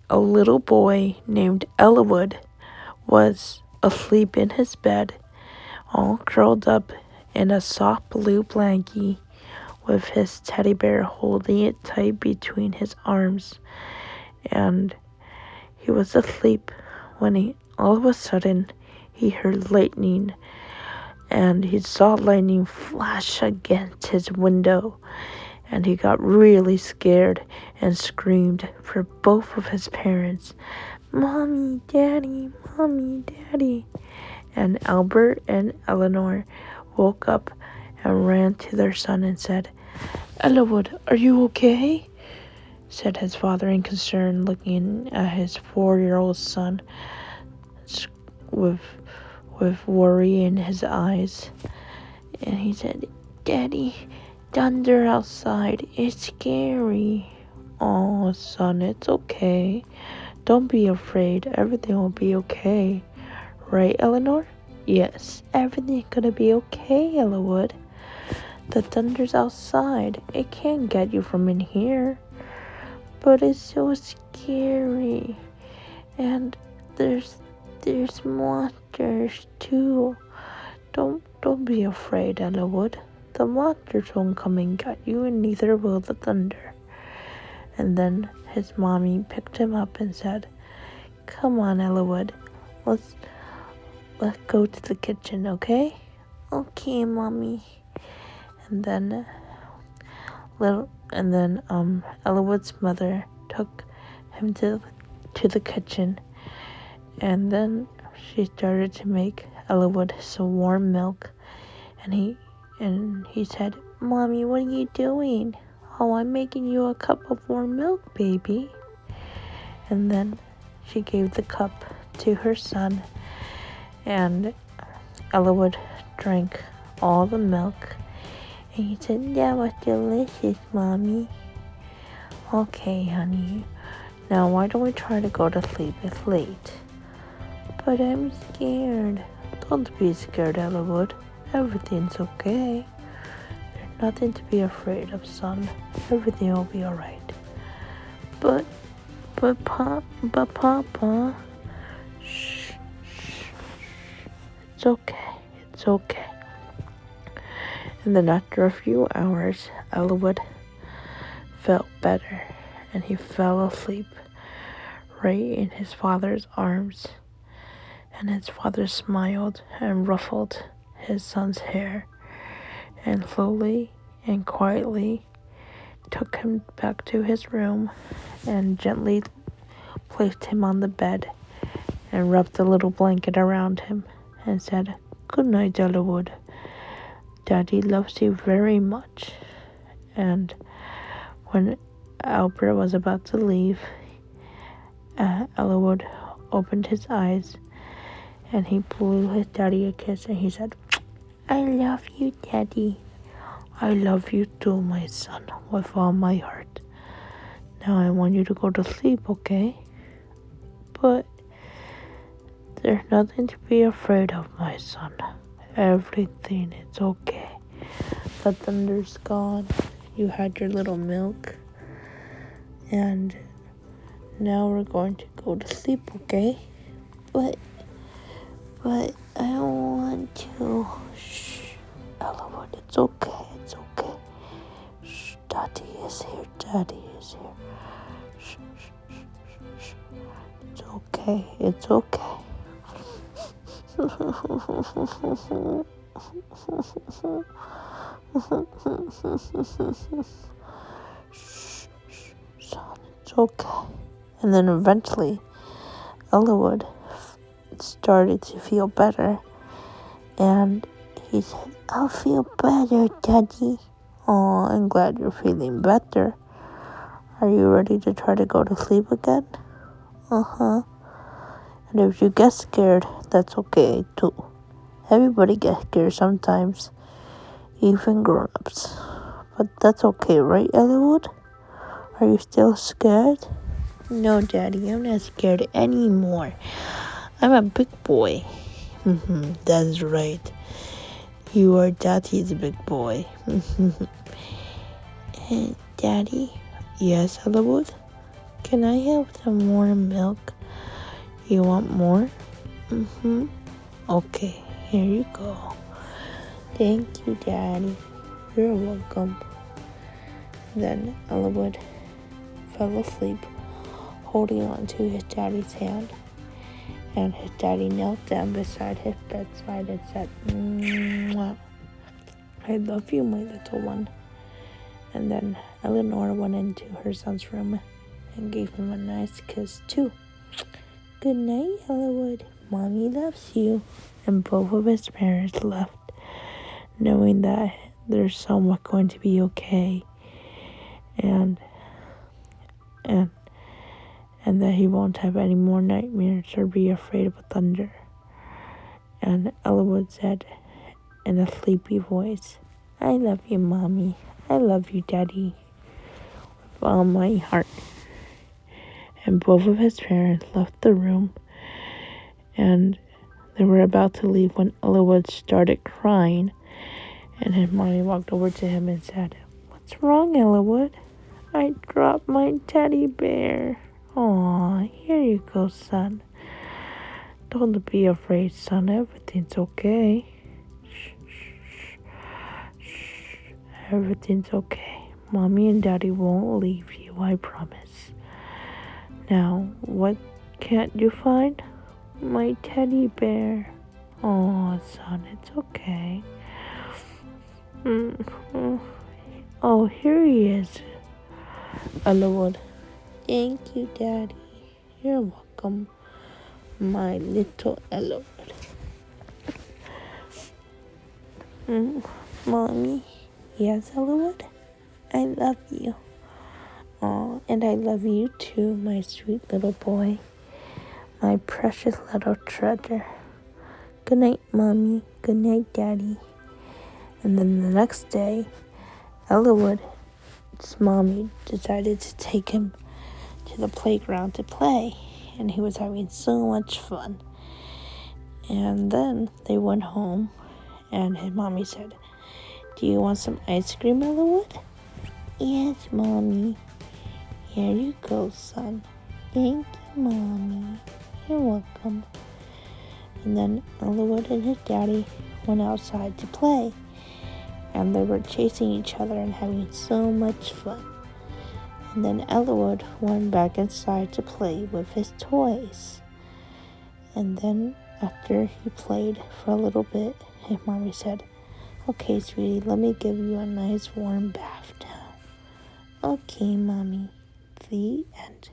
a little boy named Eilwood was asleep in his bed, all curled up in a soft blue blankie, with his teddy bear holding it tight between his arms. And he was asleep when all of a sudden, he heard lightning, and he saw lightning flash against his window. And he got really scared and screamed for both of his parents, "Mommy, Daddy, Mommy, Daddy." And Albert and Eleanor woke up and ran to their son and said, "Eilwood, are you okay?" said his father in concern, looking at his 4-year-old son with worry in his eyes. And he said, "Daddy, thunder outside. It's scary." "Oh, son, it's okay. Don't be afraid. Everything will be okay. Right, Eleanor?" "Yes, everything's gonna be okay, Eilwood. The thunder's outside. It can't get you from in here." "But it's so scary. And there's monsters too." Don't be afraid, Eilwood. The monsters won't come and get you, and neither will the thunder." And then his mommy picked him up and said, "Come on, Eilwood. Let's go to the kitchen, okay?" "Okay, Mommy." And then Eilwood's mother took him to the kitchen, and then she started to make Eilwood some warm milk, and he said, "Mommy, what are you doing?" "Oh, I'm making you a cup of warm milk, baby." And then she gave the cup to her son, and Eilwood drank all the milk, and he said, "That was delicious, Mommy." "Okay, honey. Now why don't we try to go to sleep? It's late." "But I'm scared." "Don't be scared, Eilwood. Everything's okay. There's nothing to be afraid of, son. Everything will be alright." But Papa. Shh. It's okay. And then after a few hours, Eilwood felt better, and he fell asleep right in his father's arms. And his father smiled and ruffled his son's hair, and slowly and quietly took him back to his room and gently placed him on the bed and wrapped a little blanket around him and said, "Good night, Eilwood. Daddy loves you very much." And when Albert was about to leave, Eilwood opened his eyes, and he blew his daddy a kiss, and he said, "I love you, Daddy." "I love you too, my son, with all my heart. Now I want you to go to sleep, okay?" "But there's nothing to be afraid of, my son. Everything is okay. The thunder's gone. You had your little milk. And now we're going to go to sleep, okay?" But I don't want to." "Shh, Eilwood, it's okay. Shh, Daddy is here. Shh. It's okay. Shh, son, it's okay." And then eventually, Eilwood started to feel better, and he said, "I'll feel better, Daddy." "Oh, I'm glad you're feeling better. Are you ready to try to go to sleep again?" "Uh-huh. And if you get scared, that's okay too. Everybody gets scared sometimes, even grown-ups. But that's okay, right, Eilwood? Are you still scared?" "No, Daddy, I'm not scared anymore. I'm a big boy." That's right. You are Daddy's big boy. "Daddy?" "Yes, Eilwood?" Can I have some more milk? You want more? Mm-hmm. Okay, here you go. Thank you, Daddy. You're welcome. Then Eilwood fell asleep, holding on to his daddy's hand, and his daddy knelt down beside his bedside and said, "Mwah. I love you, my little one." And then Eleanor went into her son's room and gave him a nice kiss too. "Good night, Eilwood. Mommy loves you." And both of his parents left, knowing that their son was going to be okay, and that he won't have any more nightmares or be afraid of thunder. And Eilwood said in a sleepy voice, "I love you, Mommy. I love you, Daddy, with all my heart." And both of his parents left the room, and they were about to leave when Eilwood started crying, and his mommy walked over to him and said, "What's wrong, Eilwood?" "I dropped my teddy bear." "Aw, here you go, son. Don't be afraid, son. Everything's okay." "Shh, shh, shh. Everything's okay. Mommy and Daddy won't leave you, I promise. Now, what can't you find?" "My teddy bear." "Oh, son, it's okay." "Oh, here he is." Eilwood. "Thank you, Daddy. You're welcome, my little Eilwood." "Mommy." "Yes, Eilwood? I love you." "Oh, and I love you too, my sweet little boy. My precious little treasure. Good night, Mommy. Good night, Daddy." And then the next day, Eilwood's mommy decided to take him to the playground to play, and he was having so much fun. And then they went home, and his mommy said, "Do you want some ice cream, Eilwood?" "Yes, Mommy." "Here you go, son." "Thank you, Mommy. You're welcome." And then Eilwood and his daddy went outside to play, and they were chasing each other and having so much fun. And then Eilwood went back inside to play with his toys. And then after he played for a little bit, his mommy said, "Okay, sweetie, let me give you a nice warm bath now." "Okay, Mommy." The end.